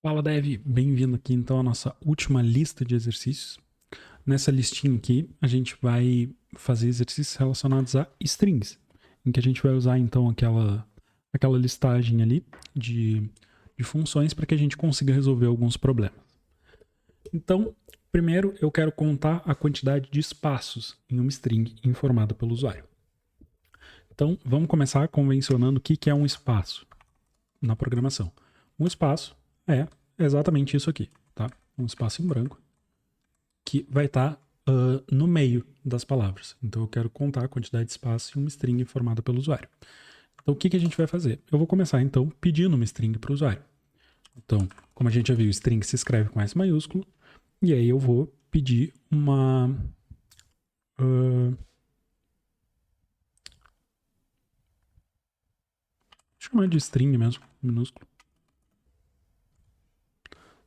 Fala, Dev. Bem-vindo aqui então à nossa última lista de exercícios. Nessa listinha aqui, a gente vai fazer exercícios relacionados a strings, em que a gente vai usar então aquela listagem ali de funções para que a gente consiga resolver alguns problemas. Então, primeiro eu quero contar a quantidade de espaços em uma string informada pelo usuário. Então, vamos começar convencionando o que é um espaço na programação. Um espaço é exatamente isso aqui, tá? Um espaço em branco que vai estar no meio das palavras. Então eu quero contar a quantidade de espaço em uma string formada pelo usuário. Então o que a gente vai fazer? Eu vou começar então pedindo uma string para o usuário. Então, como a gente já viu, string se escreve com S maiúsculo, e aí eu vou pedir uma... chamar de string mesmo, minúsculo.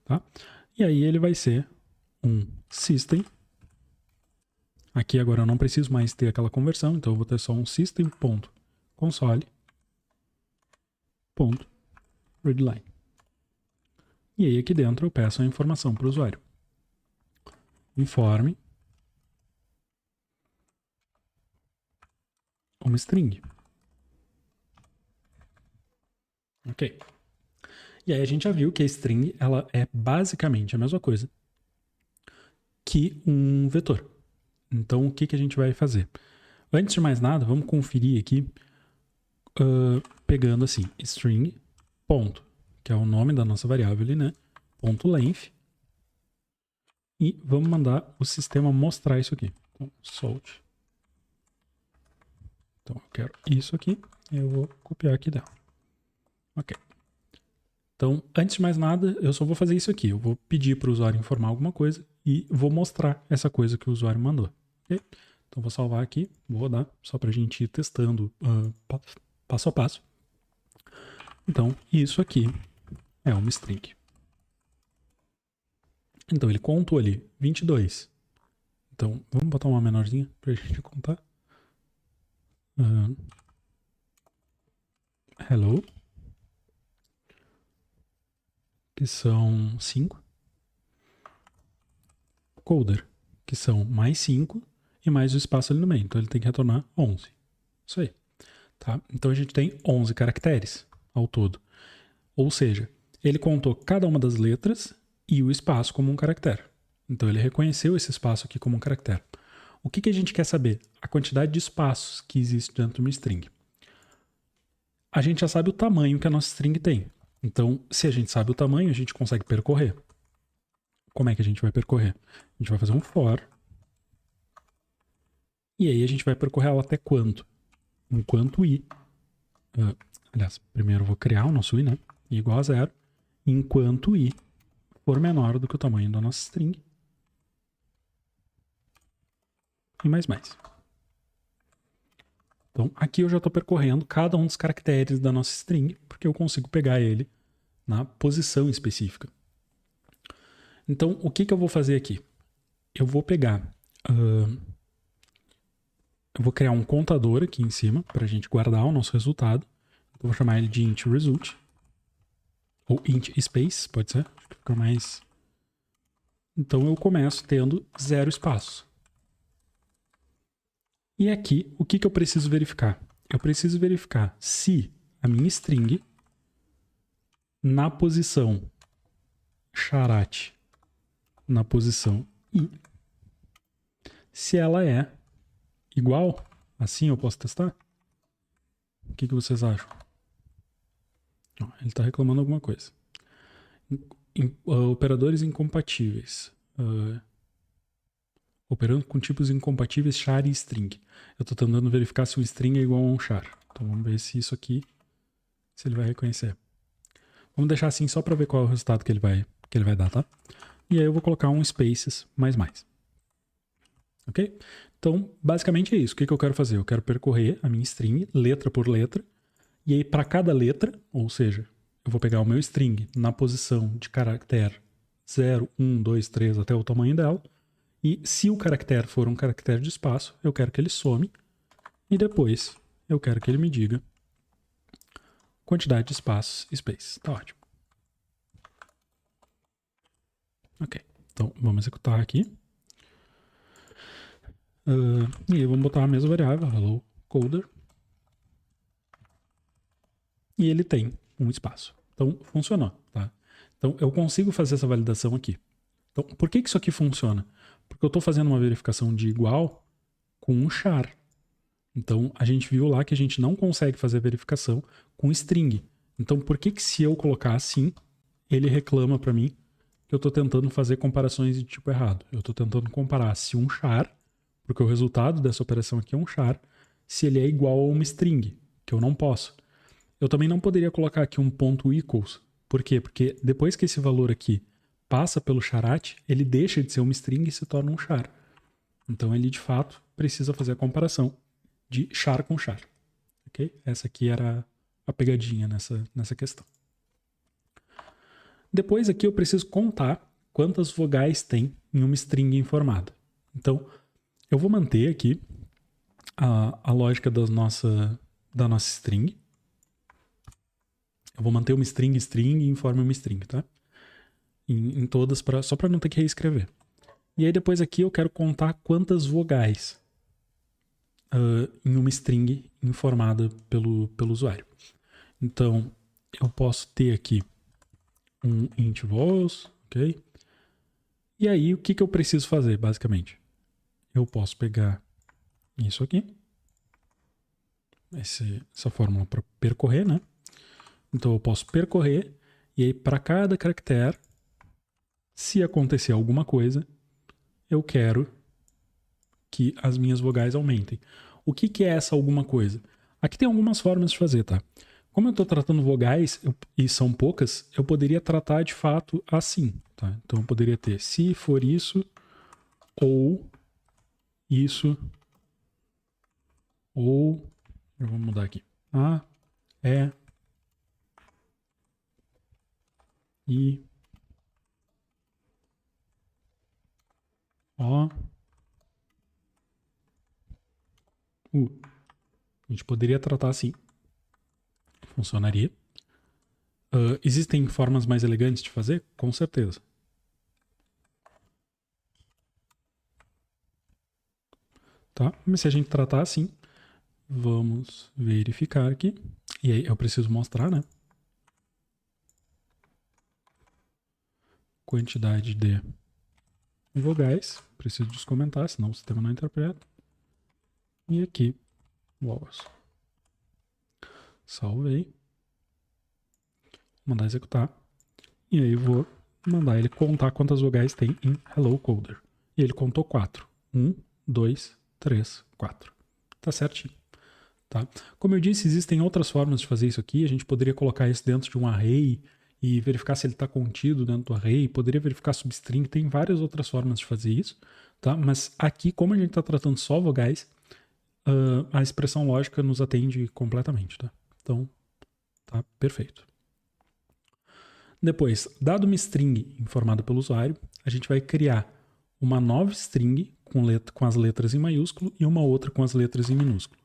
Tá? E aí ele vai ser um system. Aqui agora eu não preciso mais ter aquela conversão, então eu vou ter só um system.console.readline. E aí aqui dentro eu peço a informação para o usuário. Informe uma string. Ok. E aí a gente já viu que a string ela é basicamente a mesma coisa que um vetor. Então o que a gente vai fazer? Antes de mais nada, vamos conferir aqui pegando assim, string, ponto, que é o nome da nossa variável ali, né? Ponto length. E vamos mandar o sistema mostrar isso aqui. Então, salt. Então eu quero isso aqui, eu vou copiar aqui dentro. Ok. Então, antes de mais nada, eu só vou fazer isso aqui. Eu vou pedir para o usuário informar alguma coisa e vou mostrar essa coisa que o usuário mandou. Okay? Então, vou salvar aqui, vou rodar, só para a gente ir testando passo a passo. Então, isso aqui é uma string. Então, ele contou ali 22. Então, vamos botar uma menorzinha para a gente contar. Hello. Que são 5. Coder, que são mais 5 e mais o espaço ali no meio. Então ele tem que retornar 11. Isso aí. Tá? Então a gente tem 11 caracteres ao todo. Ou seja, ele contou cada uma das letras e o espaço como um caractere. Então ele reconheceu esse espaço aqui como um caractere. O que a gente quer saber? A quantidade de espaços que existe dentro de uma string. A gente já sabe o tamanho que a nossa string tem. Então, se a gente sabe o tamanho, a gente consegue percorrer. Como é que a gente vai percorrer? A gente vai fazer um for. E aí a gente vai percorrer ela até quanto? Enquanto i. Aliás, primeiro eu vou criar o nosso i, né? I igual a 0. Enquanto i for menor do que o tamanho da nossa string. E mais. Então, aqui eu já estou percorrendo cada um dos caracteres da nossa string, porque eu consigo pegar ele na posição específica. Então, o que eu vou fazer aqui? Eu vou pegar... eu vou criar um contador aqui em cima, para a gente guardar o nosso resultado. Eu vou chamar ele de int result. Ou int space, pode ser. Acho que fica mais... Então, eu começo tendo 0 espaços. E aqui, o que eu preciso verificar? Eu preciso verificar se a minha string, na posição charate, na posição i, se ela é igual, assim eu posso testar? O que vocês acham? Ele está reclamando alguma coisa. Operadores incompatíveis. Operando com tipos incompatíveis char e string. Eu estou tentando verificar se o string é igual a um char. Então vamos ver se isso aqui, se ele vai reconhecer. Vamos deixar assim só para ver qual é o resultado que ele vai dar, tá? E aí eu vou colocar um spaces mais. Ok? Então, basicamente é isso. O que eu quero fazer? Eu quero percorrer a minha string, letra por letra, e aí para cada letra, ou seja, eu vou pegar o meu string na posição de caractere 0, 1, 2, 3 até o tamanho dela, e se o caractere for um caractere de espaço, eu quero que ele some, e depois eu quero que ele me diga quantidade de espaços, space. Tá ótimo. Ok, então vamos executar aqui. E aí vamos botar a mesma variável, hello coder. E ele tem um espaço. Então, funcionou, tá? Então, eu consigo fazer essa validação aqui. Então, por que isso aqui funciona? Porque eu estou fazendo uma verificação de igual com um char. Então, a gente viu lá que a gente não consegue fazer verificação com string. Então, por que se eu colocar assim, ele reclama para mim que eu estou tentando fazer comparações de tipo errado? Eu estou tentando comparar se um char, porque o resultado dessa operação aqui é um char, se ele é igual a uma string, que eu não posso. Eu também não poderia colocar aqui um ponto equals. Por quê? Porque depois que esse valor aqui passa pelo charate, ele deixa de ser uma string e se torna um char. Então ele de fato precisa fazer a comparação de char com char. Ok? Essa aqui era a pegadinha nessa questão. Depois aqui eu preciso contar quantas vogais tem em uma string informada. Então eu vou manter aqui a lógica da nossa string. Eu vou manter uma string e informe uma string, tá? Em todas, só para não ter que reescrever. E aí depois aqui eu quero contar quantas vogais em uma string informada pelo usuário. Então, eu posso ter aqui um int vols, ok? E aí, o que eu preciso fazer, basicamente? Eu posso pegar isso aqui, essa fórmula para percorrer, né? Então, eu posso percorrer, e aí, para cada caractere, se acontecer alguma coisa, eu quero que as minhas vogais aumentem. O que é essa alguma coisa? Aqui tem algumas formas de fazer, tá? Como eu estou tratando vogais e são poucas, eu poderia tratar de fato assim, tá? Então eu poderia ter se for isso, ou isso, ou... Eu vou mudar aqui. A, é, I, O, U. A gente poderia tratar assim. Funcionaria. Existem formas mais elegantes de fazer? Com certeza. Tá? Mas se a gente tratar assim, vamos verificar aqui. E aí eu preciso mostrar, né? Quantidade de vogais. Preciso descomentar, senão o sistema não interpreta. E aqui, vowels. Salvei. Mandar executar. E aí vou mandar ele contar quantas vogais tem em Hello Coder. E ele contou 4. 1, 2, 3, 4. Tá certinho. Tá? Como eu disse, existem outras formas de fazer isso aqui. A gente poderia colocar isso dentro de um array e verificar se ele está contido dentro do array. Poderia verificar substring. Tem várias outras formas de fazer isso. Tá? Mas aqui, como a gente está tratando só vogais, a expressão lógica nos atende completamente. Tá? Então, tá perfeito. Depois, dado uma string informada pelo usuário, a gente vai criar uma nova string com as letras em maiúsculo e uma outra com as letras em minúsculo.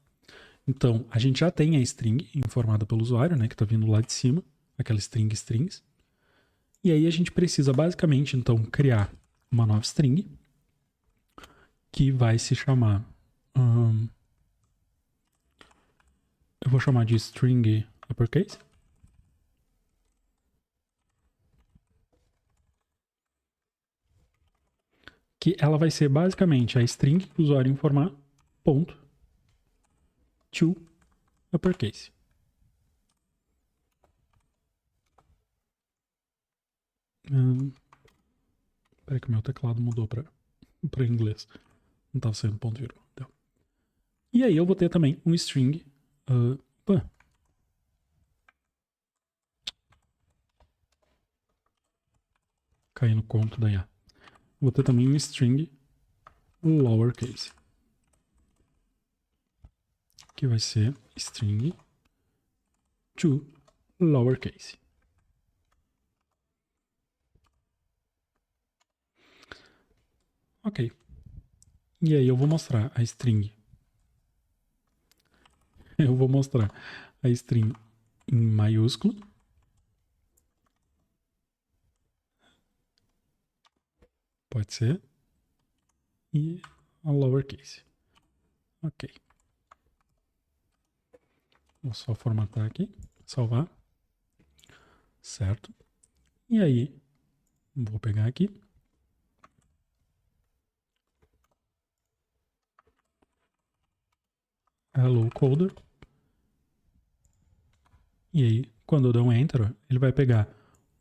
Então, a gente já tem a string informada pelo usuário, né, que está vindo lá de cima, aquela string strings. E aí a gente precisa basicamente, então, criar uma nova string que vai se chamar... eu vou chamar de string uppercase. Que ela vai ser basicamente a string que o usuário informar, ponto, to uppercase. Peraí que o meu teclado mudou para inglês. Não estava sendo ponto e vírgula. Então. E aí eu vou ter também um string... cair no conto da IA. Vou ter também um string lowercase. Que vai ser string to lowercase. Ok. E aí eu vou mostrar a string. Eu vou mostrar a string em maiúsculo. Pode ser. E a lowercase. Ok. Vou só formatar aqui. Salvar. Certo. E aí, vou pegar aqui. Hello Coder. E aí, quando eu der um Enter, ele vai pegar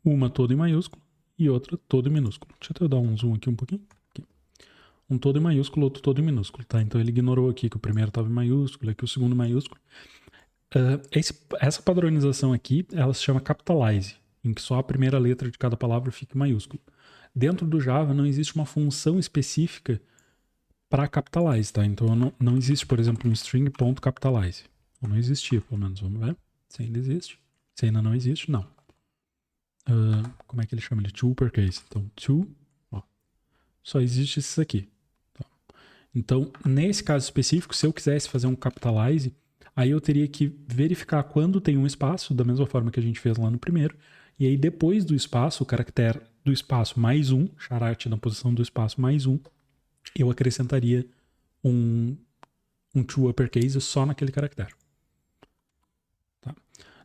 uma toda em maiúsculo e outra toda em minúsculo. Deixa eu dar um zoom aqui um pouquinho. Aqui. Um todo em maiúsculo, outro todo em minúsculo, tá? Então ele ignorou aqui que o primeiro estava em maiúsculo, aqui o segundo em maiúsculo. Essa padronização aqui, ela se chama capitalize, em que só a primeira letra de cada palavra fica em maiúsculo. Dentro do Java não existe uma função específica para capitalize, tá? Então não existe, por exemplo, um string.capitalize. Ou não existia, pelo menos. Vamos ver se ainda existe. Se ainda não existe, não. Como é que ele chama? Ele to uppercase. Então, to, ó, só existe isso aqui. Tá? Então, nesse caso específico, se eu quisesse fazer um capitalize, aí eu teria que verificar quando tem um espaço, da mesma forma que a gente fez lá no primeiro, e aí depois do espaço, o caractere do espaço mais um, charate na posição do espaço mais um, eu acrescentaria um to uppercase só naquele caractere. Tá?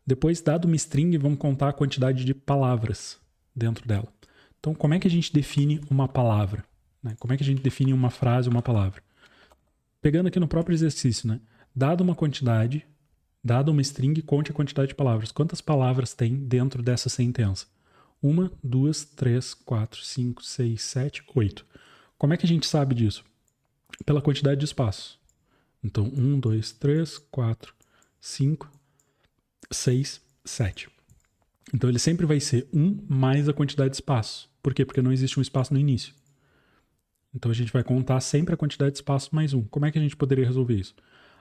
Depois, dado uma string, vamos contar a quantidade de palavras dentro dela. Então, como é que a gente define uma palavra? Né? Como é que a gente define uma frase, uma palavra? Pegando aqui no próprio exercício, né? Dado uma quantidade, dado uma string, conte a quantidade de palavras. Quantas palavras tem dentro dessa sentença? 1, 2, 3, 4, 5, 6, 7, 8. Como é que a gente sabe disso? Pela quantidade de espaços. Então, 1, 2, 3, 4, 5, 6, 7. Então, ele sempre vai ser 1 mais a quantidade de espaços. Por quê? Porque não existe um espaço no início. Então, a gente vai contar sempre a quantidade de espaços mais 1. Como é que a gente poderia resolver isso?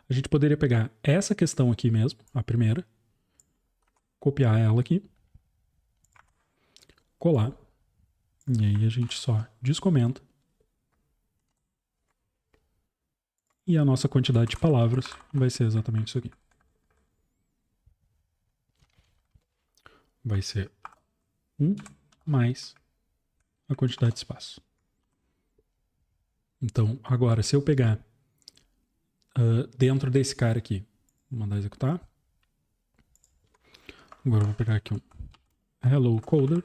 A gente poderia pegar essa questão aqui mesmo, a primeira, copiar ela aqui, colar, e aí a gente só descomenta. E a nossa quantidade de palavras vai ser exatamente isso aqui. Vai ser 1 mais a quantidade de espaço. Então, agora, se eu pegar dentro desse cara aqui, vou mandar executar. Agora eu vou pegar aqui um hello coder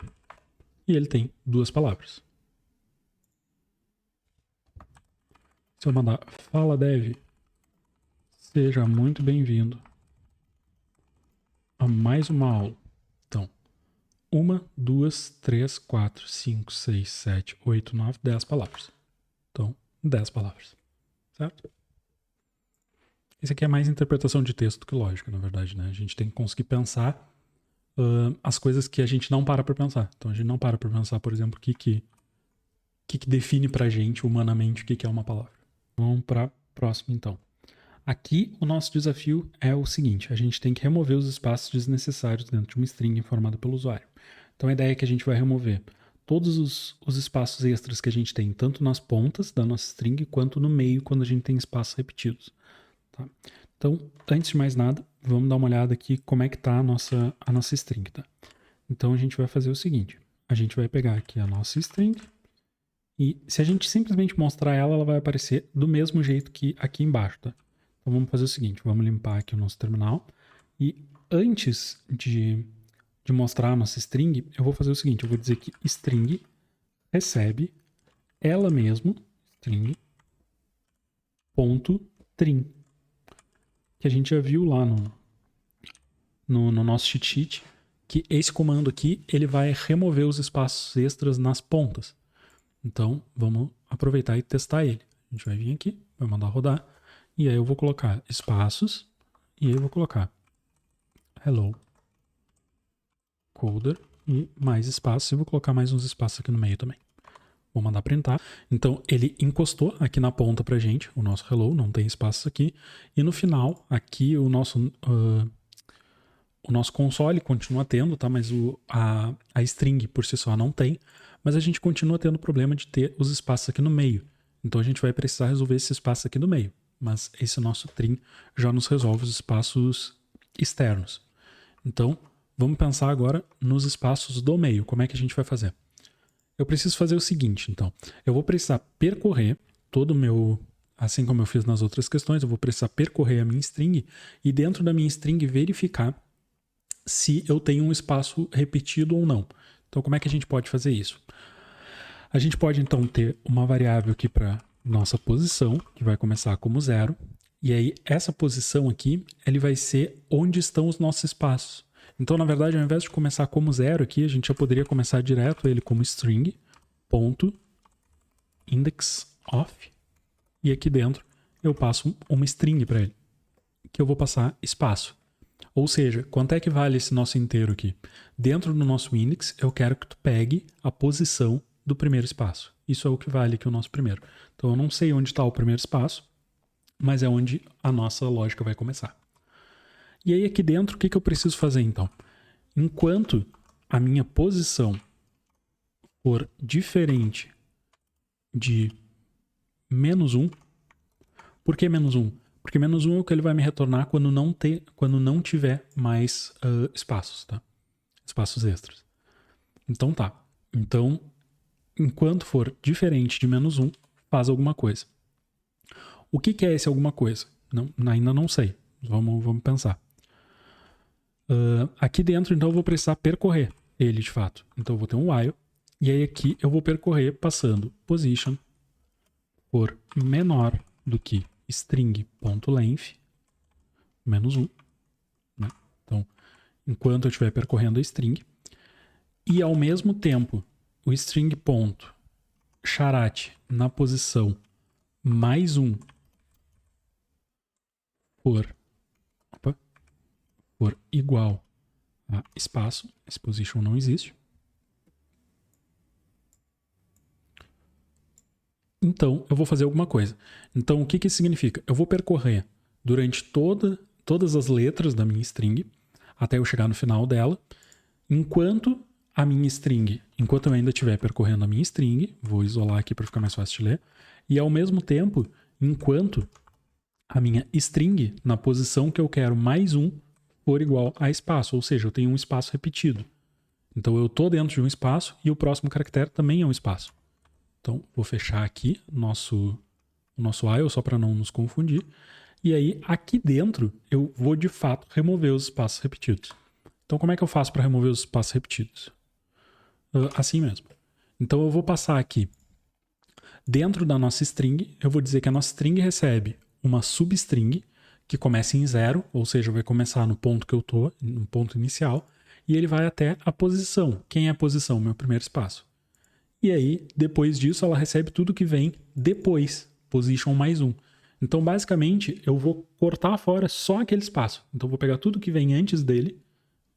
e ele tem 2 palavras. Se eu mandar fala dev, seja muito bem-vindo a mais uma aula. Então, 1, 2, 3, 4, 5, 6, 7, 8, 9, 10 palavras. Então, 10 palavras. Certo? Isso aqui é mais interpretação de texto que lógica, na verdade, né? A gente tem que conseguir pensar as coisas que a gente não para pensar. Então, a gente não para pensar, por exemplo, o que define pra gente humanamente o que é uma palavra. Vamos para próximo, então. Aqui, o nosso desafio é o seguinte. A gente tem que remover os espaços desnecessários dentro de uma string informada pelo usuário. Então, a ideia é que a gente vai remover todos os espaços extras que a gente tem, tanto nas pontas da nossa string, quanto no meio, quando a gente tem espaços repetidos. Tá? Então, antes de mais nada, vamos dar uma olhada aqui como é que está a nossa string. Tá? Então, a gente vai fazer o seguinte. A gente vai pegar aqui a nossa string e se a gente simplesmente mostrar ela, ela vai aparecer do mesmo jeito que aqui embaixo. Tá? Então, vamos fazer o seguinte. Vamos limpar aqui o nosso terminal e antes de mostrar a nossa string, eu vou fazer o seguinte. Eu vou dizer que string recebe ela mesmo, string, ponto trim, que a gente já viu lá no nosso cheat sheet, que esse comando aqui, ele vai remover os espaços extras nas pontas. Então, vamos aproveitar e testar ele. A gente vai vir aqui, vai mandar rodar, e aí eu vou colocar espaços, e aí eu vou colocar hello coder e mais espaços, e vou colocar mais uns espaços aqui no meio também. Vou mandar printar. Então, ele encostou aqui na ponta pra gente, o nosso hello, não tem espaços aqui. E no final, aqui o nosso console continua tendo, tá? Mas a string por si só não tem. Mas a gente continua tendo o problema de ter os espaços aqui no meio. Então, a gente vai precisar resolver esse espaço aqui no meio. Mas esse nosso trim já nos resolve os espaços externos. Então, vamos pensar agora nos espaços do meio. Como é que a gente vai fazer? eu preciso fazer o seguinte, então. Eu vou precisar percorrer todo o meu... Assim como eu fiz nas outras questões, eu vou precisar percorrer a minha string e dentro da minha string verificar se eu tenho um espaço repetido ou não. Então, como é que a gente pode fazer isso? A gente pode, então, ter uma variável aqui para nossa posição, que vai começar como 0. E aí, essa posição aqui, ele vai ser onde estão os nossos espaços. Então, na verdade, ao invés de começar como 0 aqui, a gente já poderia começar direto ele como string, ponto, index of, e aqui dentro eu passo uma string para ele, que eu vou passar espaço. Ou seja, quanto é que vale esse nosso inteiro aqui? Dentro do nosso index, eu quero que tu pegue a posição do primeiro espaço. Isso é o que vale aqui o nosso primeiro. Então eu não sei onde está o primeiro espaço, mas é onde a nossa lógica vai começar. E aí aqui dentro, o que eu preciso fazer então? Enquanto a minha posição for diferente de menos 1, por que menos 1? Porque menos 1 é o que ele vai me retornar quando não tiver mais espaços, tá? Espaços extras. Então tá. Então, enquanto for diferente de menos 1, faz alguma coisa. O que é esse alguma coisa? Ainda não sei. Vamos pensar. Aqui dentro, então, eu vou precisar percorrer ele, de fato. Então, eu vou ter um while. E aí aqui eu vou percorrer passando position por menor do que string.length menos 1. Né? Então, enquanto eu estiver percorrendo a string. E ao mesmo tempo, o string ponto charate na posição mais 1 for igual a espaço. Esse position não existe. Então, eu vou fazer alguma coisa. Então, o que isso significa? Eu vou percorrer durante todas as letras da minha string, até eu chegar no final dela, enquanto eu ainda estiver percorrendo a minha string, vou isolar aqui para ficar mais fácil de ler, e ao mesmo tempo, enquanto a minha string, na posição que eu quero mais 1, for igual a espaço, ou seja, eu tenho um espaço repetido. Então, eu estou dentro de um espaço e o próximo caractere também é um espaço. Então, vou fechar aqui o nosso while, só para não nos confundir. E aí, aqui dentro, eu vou, de fato, remover os espaços repetidos. Então, como é que eu faço para remover os espaços repetidos? Assim mesmo. Então, eu vou passar aqui, dentro da nossa string, eu vou dizer que a nossa string recebe uma substring que começa em 0, ou seja, vai começar no ponto que eu estou, no ponto inicial, e ele vai até a posição. Quem é a posição? Meu primeiro espaço. E aí, depois disso, ela recebe tudo que vem depois, position mais 1. Então, basicamente, eu vou cortar fora só aquele espaço. Então, eu vou pegar tudo que vem antes dele,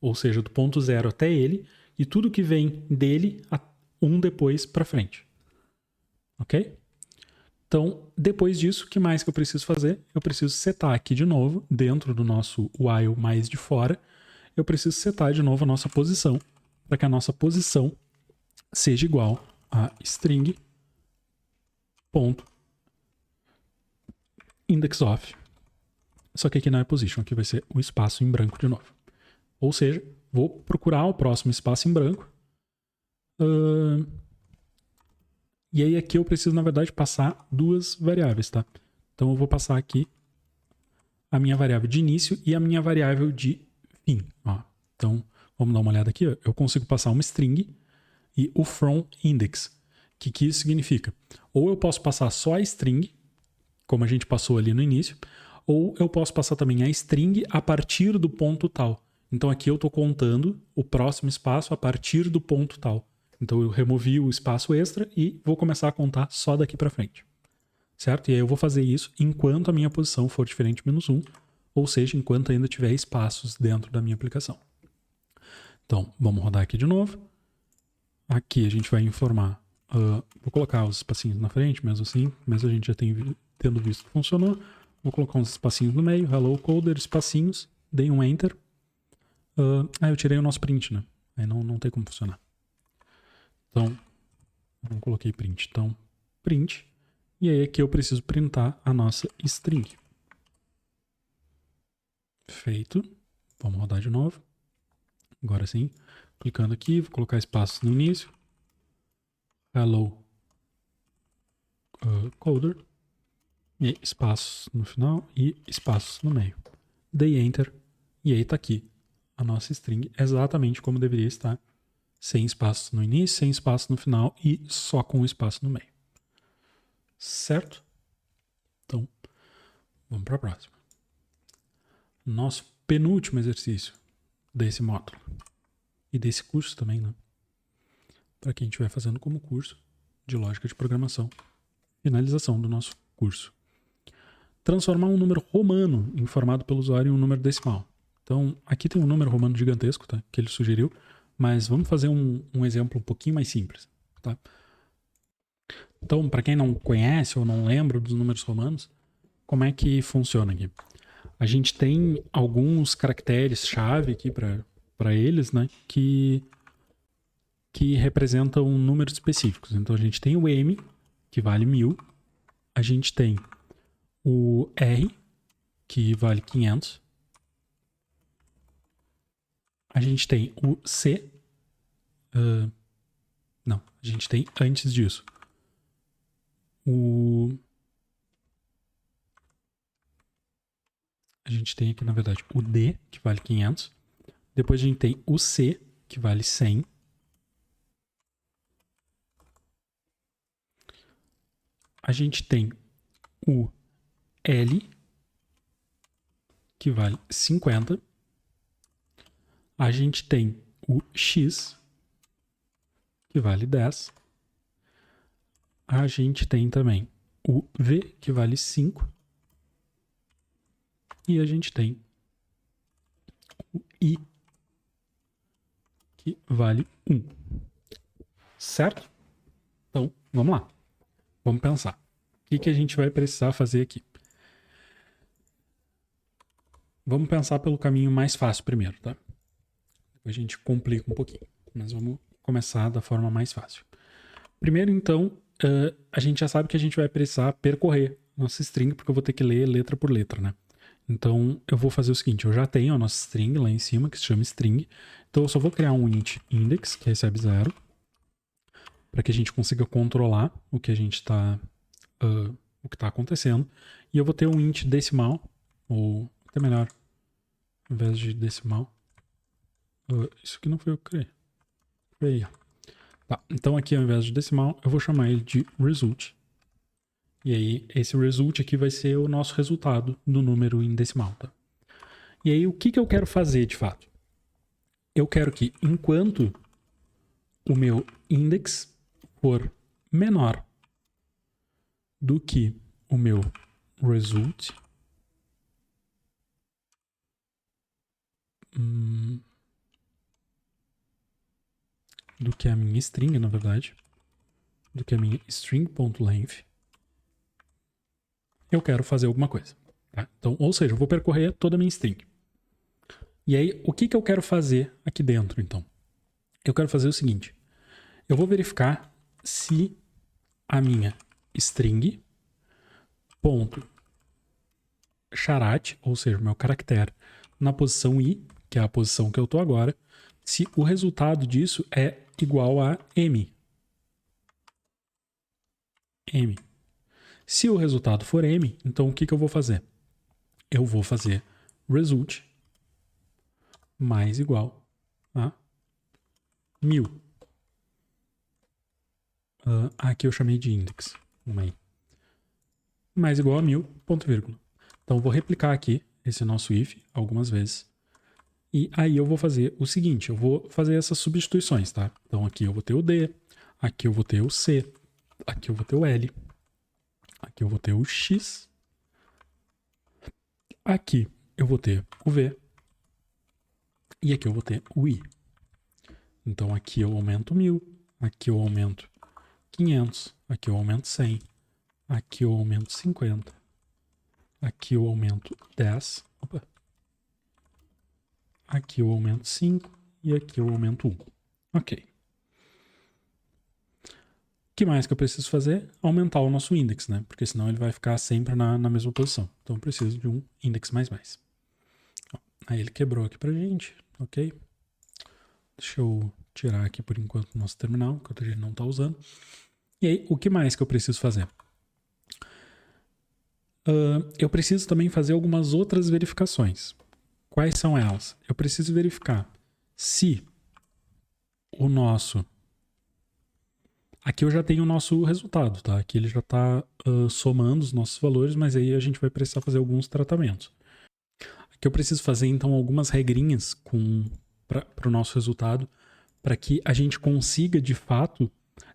ou seja, do ponto 0 até ele, e tudo que vem dele, um depois para frente. Ok? Então, depois disso, o que mais que eu preciso fazer? Eu preciso setar aqui de novo, dentro do nosso while mais de fora, eu preciso setar de novo a nossa posição, para que a nossa posição seja igual a string ponto index of. Só que aqui não é position, aqui vai ser o espaço em branco de novo. Ou seja, vou procurar o próximo espaço em branco. E aí aqui eu preciso, na verdade, passar duas variáveis, tá? Então eu vou passar aqui a minha variável de início e a minha variável de fim. Ó. Então, vamos dar uma olhada aqui. Ó. Eu consigo passar uma string e o from index. O que isso significa? Ou eu posso passar só a string, como a gente passou ali no início, ou eu posso passar também a string a partir do ponto tal. Então aqui eu estou contando o próximo espaço a partir do ponto tal. Então eu removi o espaço extra e vou começar a contar só daqui para frente. Certo? E aí eu vou fazer isso enquanto a minha posição for diferente de menos 1, ou seja, enquanto ainda tiver espaços dentro da minha aplicação. Então, vamos rodar aqui de novo. Aqui a gente vai informar. Vou colocar os espacinhos na frente, mesmo assim, mesmo a gente já tendo visto que funcionou. Vou colocar uns espacinhos no meio, hello coder, espacinhos, dei um enter. Eu tirei o nosso print, né? Aí não tem como funcionar. Então, não coloquei print. Então, print. E aí aqui eu preciso printar a nossa string. Feito. Vamos rodar de novo. Agora sim. Clicando aqui, vou colocar espaços no início. hello coder, e espaços no final e espaços no meio. Dei enter e aí tá aqui a nossa string exatamente como deveria estar, sem espaços no início, sem espaço no final e só com espaço no meio. Certo? Então, vamos para a próxima. Nosso penúltimo exercício desse módulo e desse curso também, né? Para quem estiver fazendo como curso de lógica de programação. Finalização do nosso curso. Transformar um número romano informado pelo usuário em um número decimal. Então, aqui tem um número romano gigantesco, tá? Que ele sugeriu, mas vamos fazer um exemplo um pouquinho mais simples, tá? Então, para quem não conhece ou não lembra dos números romanos, como é que funciona aqui? A gente tem alguns caracteres-chave aqui para eles, né? Que representam números específicos. Então, a gente tem o M, que vale 1000. A gente tem o R, que vale 500. A gente tem o C. Não, a gente tem antes disso a gente tem aqui, na verdade, o D, que vale 500. Depois a gente tem o C, que vale 100. A gente tem o L, que vale 50. A gente tem o X, que vale 10. A gente tem também o V, que vale 5. E a gente tem o I, que vale 1. Certo? Então, vamos lá. Vamos pensar. O que a gente vai precisar fazer aqui? Vamos pensar pelo caminho mais fácil primeiro, tá? Depois a gente complica um pouquinho. Mas vamos começar da forma mais fácil. Primeiro, então, a gente já sabe que a gente vai precisar percorrer nossa string, porque eu vou ter que ler letra por letra, né? Então, eu vou fazer o seguinte, eu já tenho a nossa string lá em cima, que se chama string. Então, eu só vou criar um int index, que recebe 0, para que a gente consiga controlar o que a gente está o que está acontecendo. E eu vou ter um int decimal, ou até melhor, ao invés de decimal. Isso aqui não foi eu que criei. Foi aí, ó. Tá, então aqui ao invés de decimal, eu vou chamar ele de result. E aí, esse result aqui vai ser o nosso resultado do número em decimal, tá? E aí, o que eu quero fazer de fato? Eu quero que, enquanto o meu index for menor do que o meu result, do que a minha string, na verdade, do que a minha string.length, eu quero fazer alguma coisa. Tá? Então, ou seja, eu vou percorrer toda a minha string. E aí, o que eu quero fazer aqui dentro, então? Eu quero fazer o seguinte. Eu vou verificar se a minha string ponto charat, ou seja, o meu caractere, na posição i, que é a posição que eu estou agora, se o resultado disso é igual a m. M. Se o resultado for m, então o que eu vou fazer? Eu vou fazer result mais igual a 1000. Aqui eu chamei de index. Mais igual a 1000, ponto vírgula. Então eu vou replicar aqui esse nosso if algumas vezes. E aí eu vou fazer o seguinte, eu vou fazer essas substituições, tá? Então aqui eu vou ter o D, aqui eu vou ter o C, aqui eu vou ter o L, aqui eu vou ter o X, aqui eu vou ter o V e aqui eu vou ter o I. Então aqui eu aumento 1000, aqui eu aumento 500, aqui eu aumento 100, aqui eu aumento 50, aqui eu aumento 10, aqui eu aumento 5 e aqui eu aumento 1. Ok. O que mais que eu preciso fazer? Aumentar o nosso index, né? Porque senão ele vai ficar sempre na mesma posição. Então eu preciso de um index mais. Aí ele quebrou aqui pra gente, ok? Deixa eu tirar aqui por enquanto o nosso terminal, que a gente não está usando. E aí, o que mais que eu preciso fazer? Eu preciso também fazer algumas outras verificações. Quais são elas? Eu preciso verificar se o nosso... Aqui eu já tenho o nosso resultado, tá? Aqui ele já está somando os nossos valores, mas aí a gente vai precisar fazer alguns tratamentos. Aqui eu preciso fazer, então, algumas regrinhas para o nosso resultado, para que a gente consiga, de fato,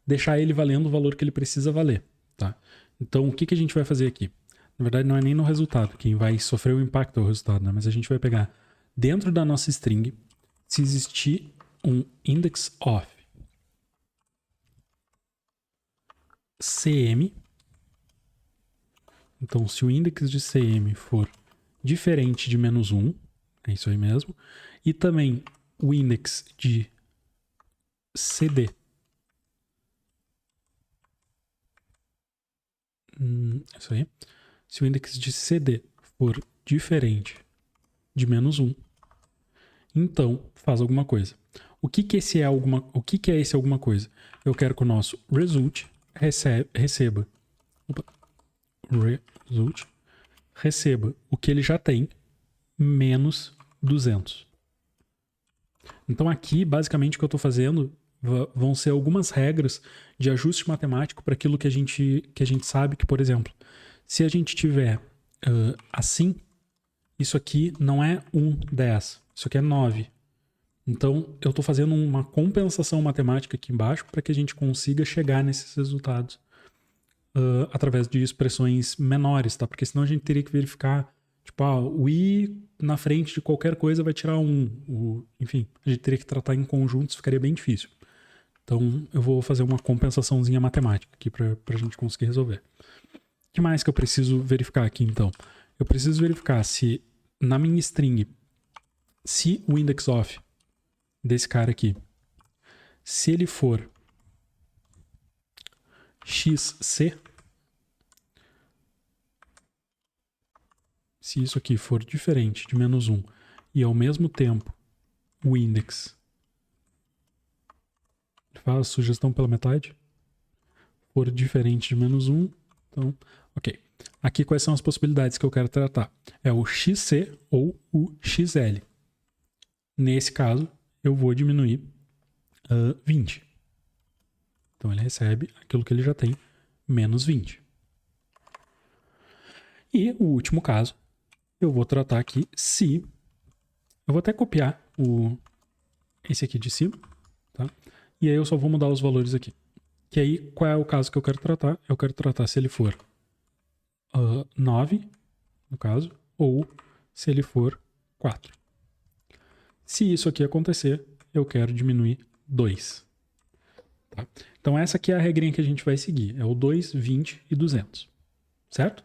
deixar ele valendo o valor que ele precisa valer, tá? Então, o que a gente vai fazer aqui? Na verdade, não é nem no resultado. Quem vai sofrer o impacto é o resultado, né? Mas a gente vai pegar dentro da nossa string, se existir um index of CM. Então, se o index de CM for diferente de -1, é isso aí mesmo, e também o index de CD isso aí. Se o index de CD for diferente de -1, então faz alguma coisa. O que é esse alguma coisa? Eu quero que o nosso result receba o que ele já tem menos 200. Então aqui, basicamente, o que eu estou fazendo vão ser algumas regras de ajuste matemático para aquilo que a gente sabe que, por exemplo, se a gente tiver assim, isso aqui não é 10, isso aqui é 9. Então, eu estou fazendo uma compensação matemática aqui embaixo para que a gente consiga chegar nesses resultados através de expressões menores, tá? Porque senão a gente teria que verificar, tipo, o i na frente de qualquer coisa vai tirar 1. Enfim, a gente teria que tratar em conjuntos, ficaria bem difícil. Então, eu vou fazer uma compensaçãozinha matemática aqui para a gente conseguir resolver. O que mais que eu preciso verificar aqui, então? Eu preciso verificar se na minha string, se o index of desse cara aqui, se ele for xc, se isso aqui for diferente de -1 e ao mesmo tempo o index, faz sugestão pela metade, for diferente de -1, então, ok. Aqui quais são as possibilidades que eu quero tratar? É o xc ou o xl. Nesse caso, eu vou diminuir 20. Então ele recebe aquilo que ele já tem, menos 20. E o último caso, eu vou tratar aqui se... Eu vou até copiar esse aqui de cima, tá? E aí eu só vou mudar os valores aqui. Que aí, qual é o caso que eu quero tratar? Eu quero tratar se ele for 9, no caso, ou se ele for 4. Se isso aqui acontecer, eu quero diminuir 2. Tá? Então essa aqui é a regrinha que a gente vai seguir. É o 2, 20 e 200. Certo?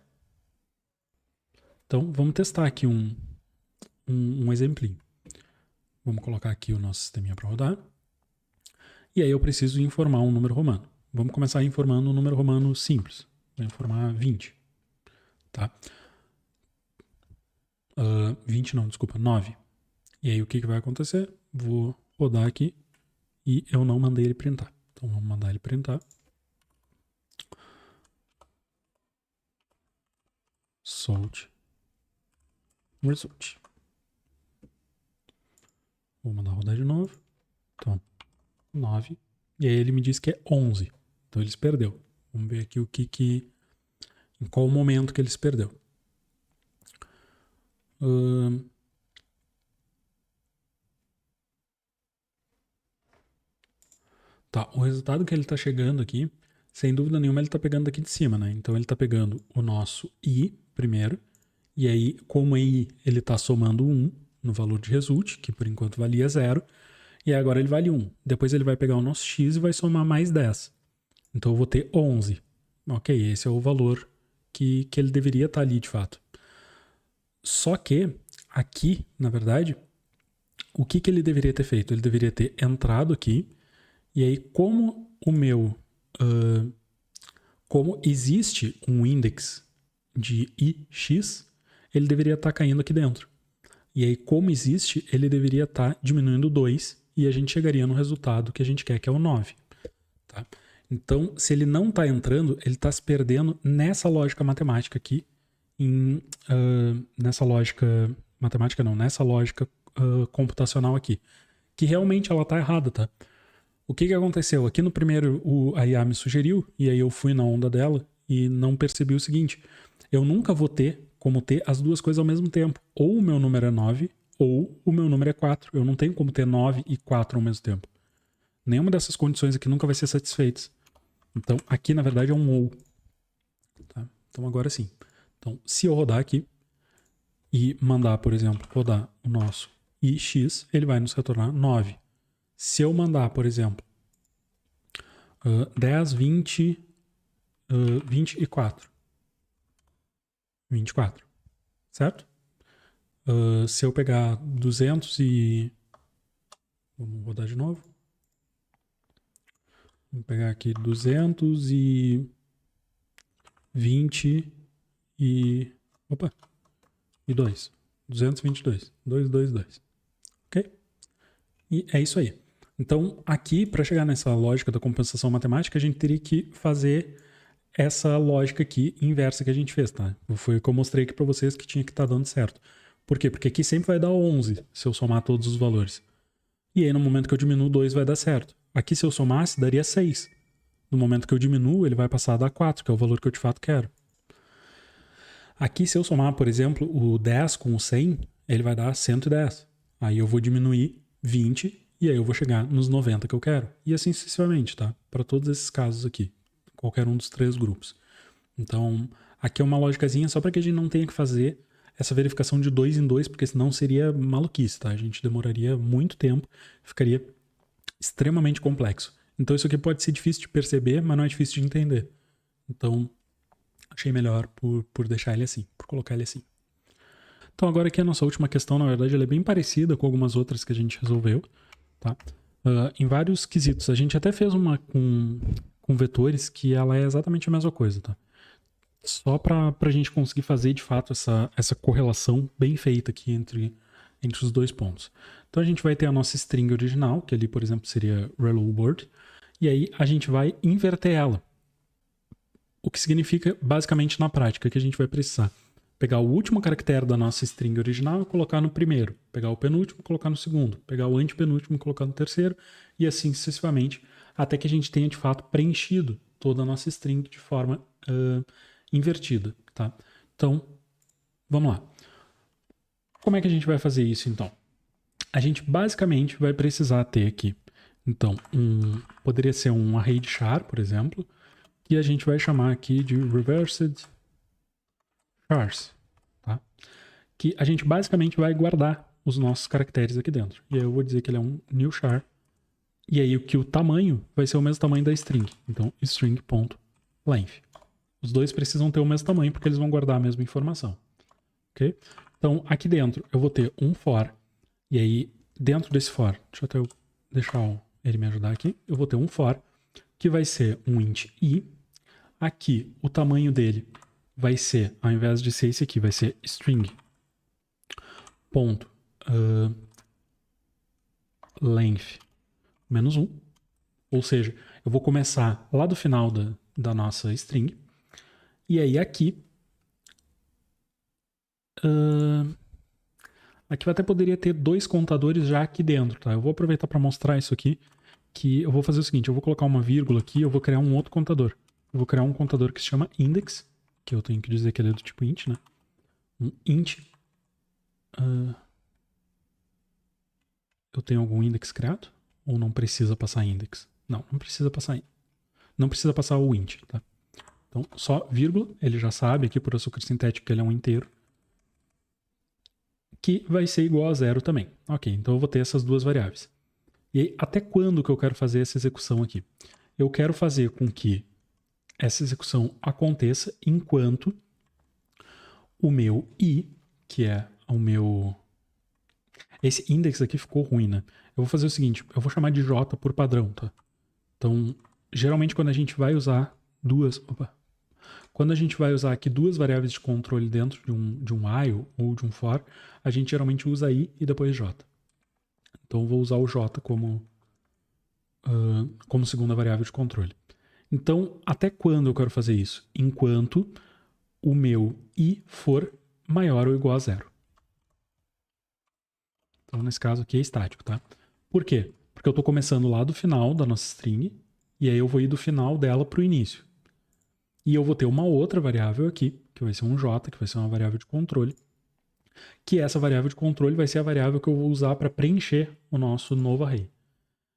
Então vamos testar aqui um exemplinho. Vamos colocar aqui o nosso sisteminha para rodar. E aí eu preciso informar um número romano. Vamos começar informando um número romano simples. Vou informar 20. Tá? 20 não, desculpa, 9. E aí o que vai acontecer? Vou rodar aqui e eu não mandei ele printar. Então vamos mandar ele printar. Solte result. Vou mandar rodar de novo. Então, 9. E aí ele me diz que é 11. Então ele se perdeu. Vamos ver aqui em qual momento que ele se perdeu. Tá, o resultado que ele está chegando aqui, sem dúvida nenhuma, ele está pegando daqui de cima, né? Então ele está pegando o nosso i primeiro, e aí, como i ele está somando 1 no valor de result, que por enquanto valia 0, e agora ele vale 1. Depois ele vai pegar o nosso x e vai somar mais 10. Então eu vou ter 11. Ok, esse é o valor que ele deveria estar ali de fato. Só que aqui, na verdade, o que ele deveria ter feito? Ele deveria ter entrado aqui, e aí como como existe um index de ix, ele deveria estar caindo aqui dentro. E aí como existe, ele deveria estar diminuindo 2 e a gente chegaria no resultado que a gente quer, que é o 9. Tá? Então, se ele não está entrando, ele está se perdendo nessa lógica matemática aqui, nessa lógica matemática não, nessa lógica computacional aqui, que realmente ela está errada, tá? O que aconteceu? Aqui no primeiro a IA me sugeriu, e aí eu fui na onda dela e não percebi o seguinte: eu nunca vou ter como ter as duas coisas ao mesmo tempo. Ou o meu número é 9, ou o meu número é 4. Eu não tenho como ter 9 e 4 ao mesmo tempo. Nenhuma dessas condições aqui nunca vai ser satisfeitas. Então, aqui na verdade é um ou. Tá? Então, agora sim. Então, se eu rodar aqui e mandar, por exemplo, rodar o nosso ix, ele vai nos retornar 9. Se eu mandar, por exemplo, 10, 20, 24. 24. Certo? Se eu pegar 200 e... Vamos rodar de novo. Vou pegar aqui 220 e... Opa! E 2. 222. 222. Ok? E é isso aí. Então, aqui, para chegar nessa lógica da compensação matemática, a gente teria que fazer essa lógica aqui inversa que a gente fez, tá? Foi o que eu mostrei aqui para vocês que tinha que estar dando certo. Por quê? Porque aqui sempre vai dar 11 se eu somar todos os valores. E aí, no momento que eu diminuo 2, vai dar certo. Aqui, se eu somasse, daria 6. No momento que eu diminuo, ele vai passar a dar 4, que é o valor que eu de fato quero. Aqui, se eu somar, por exemplo, o 10 com o 100, ele vai dar 110. Aí eu vou diminuir 20 e aí eu vou chegar nos 90 que eu quero. E assim sucessivamente, tá? Para todos esses casos aqui. Qualquer um dos 3 grupos. Então, aqui é uma lógicazinha só para que a gente não tenha que fazer essa verificação de 2 em 2, porque senão seria maluquice, tá? A gente demoraria muito tempo, ficaria extremamente complexo. Então, isso aqui pode ser difícil de perceber, mas não é difícil de entender. Então, achei melhor por deixar ele assim, por colocar ele assim. Então, agora aqui a nossa última questão, na verdade, ela é bem parecida com algumas outras que a gente resolveu, tá? Em vários quesitos. A gente até fez uma com vetores que ela é exatamente a mesma coisa, tá? Só para a gente conseguir fazer, de fato, essa correlação bem feita aqui entre os dois pontos. Então, a gente vai ter a nossa string original, que ali, por exemplo, seria hello world, e aí a gente vai inverter ela. O que significa, basicamente, na prática, que a gente vai precisar pegar o último caractere da nossa string original e colocar no primeiro, pegar o penúltimo e colocar no segundo, pegar o antepenúltimo e colocar no terceiro, e assim sucessivamente, até que a gente tenha, de fato, preenchido toda a nossa string de forma invertida, tá? Então, vamos lá. Como é que a gente vai fazer isso, então? A gente basicamente vai precisar ter aqui, então, poderia ser um array de char, por exemplo, que a gente vai chamar aqui de reversed chars, tá? Que a gente basicamente vai guardar os nossos caracteres aqui dentro. E aí eu vou dizer que ele é um new char. E aí que o tamanho vai ser o mesmo tamanho da string. Então, string.length. Os dois precisam ter o mesmo tamanho porque eles vão guardar a mesma informação. Ok? Então, aqui dentro eu vou ter um for. E aí, dentro desse for, deixa eu até deixar ele me ajudar aqui. Eu vou ter um for que vai ser um int i. Aqui, o tamanho dele vai ser, ao invés de ser esse aqui, vai ser string. Length menos 1. Ou seja, eu vou começar lá do final da nossa string. E aí aqui... aqui eu até poderia ter 2 contadores já aqui dentro, tá? Eu vou aproveitar para mostrar isso aqui, que eu vou fazer o seguinte, eu vou colocar uma vírgula aqui, eu vou criar um outro contador. Eu vou criar um contador que se chama index, que eu tenho que dizer que ele é do tipo int, né? Um int. Eu tenho algum index criado? Ou não precisa passar index? Não precisa passar. Não precisa passar o int, tá? Então, só vírgula, ele já sabe aqui por açúcar sintético que ele é um inteiro, que vai ser igual a 0 também. Ok, então eu vou ter essas duas variáveis. E aí, até quando que eu quero fazer essa execução aqui? Eu quero fazer com que essa execução aconteça enquanto o meu i, que é o meu... Esse index aqui ficou ruim, né? Eu vou fazer o seguinte, eu vou chamar de j por padrão, tá? Então, geralmente quando a gente vai usar quando a gente vai usar aqui duas variáveis de controle dentro de um while ou de um for, a gente geralmente usa i e depois j. Então eu vou usar o j como segunda variável de controle. Então, até quando eu quero fazer isso? Enquanto o meu i for maior ou igual a zero. Então, nesse caso aqui é estático, tá? Por quê? Porque eu estou começando lá do final da nossa string, e aí eu vou ir do final dela para o início. E eu vou ter uma outra variável aqui, que vai ser um j, que vai ser uma variável de controle, que essa variável de controle vai ser a variável que eu vou usar para preencher o nosso novo array.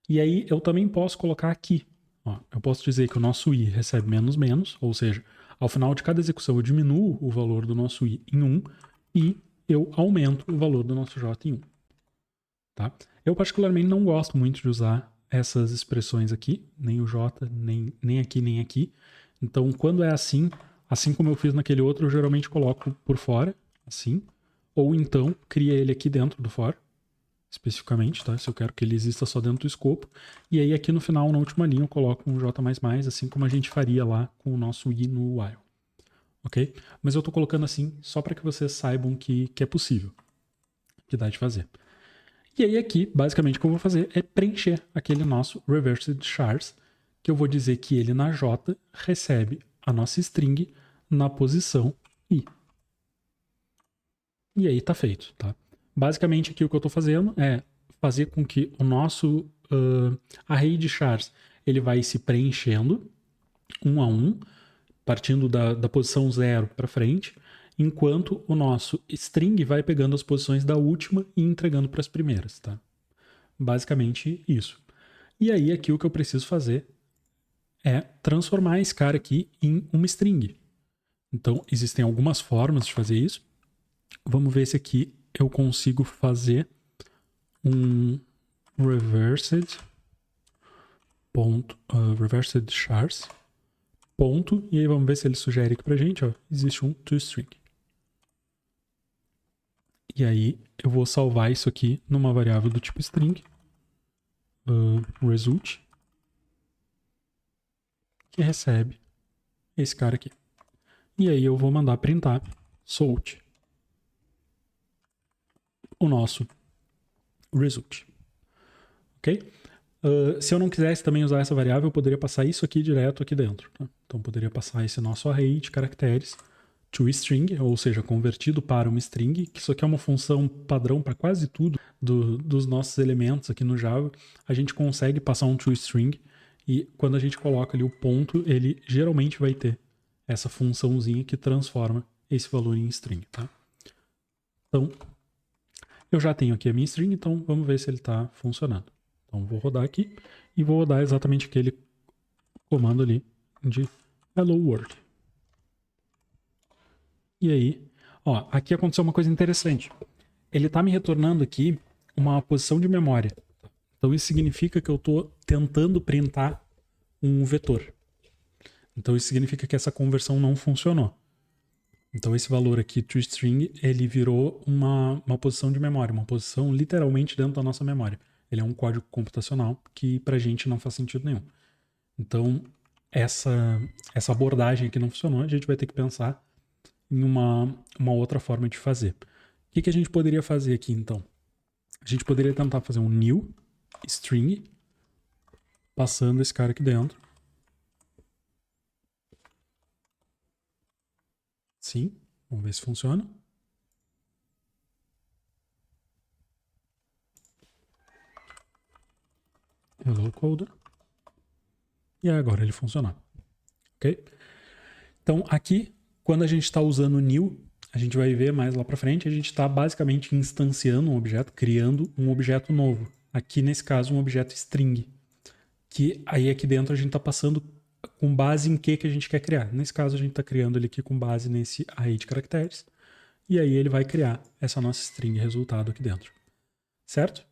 E aí eu também posso colocar aqui. Ó, eu posso dizer que o nosso i recebe menos menos, ou seja, ao final de cada execução eu diminuo o valor do nosso i em 1 e eu aumento o valor do nosso j em 1. Tá? Eu particularmente não gosto muito de usar essas expressões aqui, nem o j, nem aqui, nem aqui. Então, quando é assim como eu fiz naquele outro, eu geralmente coloco por fora, assim, ou então cria ele aqui dentro do for, especificamente, tá? Se eu quero que ele exista só dentro do escopo. E aí aqui no final, na última linha, eu coloco um j++, assim como a gente faria lá com o nosso i no while. Ok? Mas eu tô colocando assim só para que vocês saibam que é possível, que dá de fazer. E aí aqui, basicamente, o que eu vou fazer é preencher aquele nosso reversed chars, que eu vou dizer que ele na j recebe a nossa string na posição i. E aí tá feito, tá? Basicamente aqui o que eu tô fazendo é fazer com que o nosso array de chars ele vai se preenchendo um a um, partindo da posição 0 para frente, enquanto o nosso string vai pegando as posições da última e entregando para as primeiras, tá? Basicamente isso. E aí aqui o que eu preciso fazer é transformar esse cara aqui em uma string. Então existem algumas formas de fazer isso. Vamos ver se aqui eu consigo fazer um reversed reversed chars ponto, e aí vamos ver se ele sugere aqui pra gente, ó, existe um toString. E aí eu vou salvar isso aqui numa variável do tipo string, result, que recebe esse cara aqui. E aí eu vou mandar printar sort o nosso result. Ok? Se eu não quisesse também usar essa variável, eu poderia passar isso aqui direto aqui dentro. Tá? Então, eu poderia passar esse nosso array de caracteres toString, ou seja, convertido para uma string, que isso aqui é uma função padrão para quase tudo dos nossos elementos aqui no Java. A gente consegue passar um toString e quando a gente coloca ali o ponto, ele geralmente vai ter essa funçãozinha que transforma esse valor em string. Tá? Então, eu já tenho aqui a minha string, então vamos ver se ele está funcionando. Então vou rodar aqui e vou rodar exatamente aquele comando ali de hello world. E aí, ó, aqui aconteceu uma coisa interessante. Ele está me retornando aqui uma posição de memória. Então isso significa que eu estou tentando printar um vetor. Então isso significa que essa conversão não funcionou. Então esse valor aqui, toString, ele virou uma posição de memória, uma posição literalmente dentro da nossa memória. Ele é um código computacional que pra gente não faz sentido nenhum. Então essa abordagem aqui não funcionou, a gente vai ter que pensar em uma outra forma de fazer. O que a gente poderia fazer aqui então? A gente poderia tentar fazer um new string passando esse cara aqui dentro. Sim, vamos ver se funciona. Hello coder. E agora ele funciona. Ok? Então aqui, quando a gente está usando new, a gente vai ver mais lá para frente, a gente está basicamente instanciando um objeto, criando um objeto novo. Aqui nesse caso um objeto string, que aí aqui dentro a gente está passando com base em que a gente quer criar. Nesse caso a gente está criando ele aqui com base nesse array de caracteres, e aí ele vai criar essa nossa string resultado aqui dentro. Certo?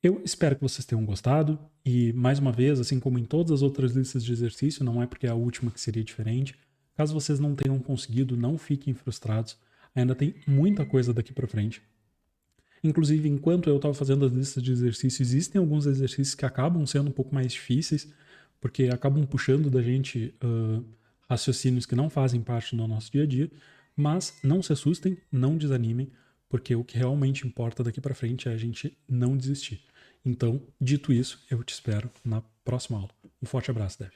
Eu espero que vocês tenham gostado e, mais uma vez, assim como em todas as outras listas de exercício, não é porque é a última que seria diferente. Caso vocês não tenham conseguido, não fiquem frustrados. Ainda tem muita coisa daqui para frente. Inclusive, enquanto eu estava fazendo as listas de exercício, existem alguns exercícios que acabam sendo um pouco mais difíceis, porque acabam puxando da gente raciocínios que não fazem parte do nosso dia a dia. Mas não se assustem, não desanimem, porque o que realmente importa daqui para frente é a gente não desistir. Então, dito isso, eu te espero na próxima aula. Um forte abraço, Dev.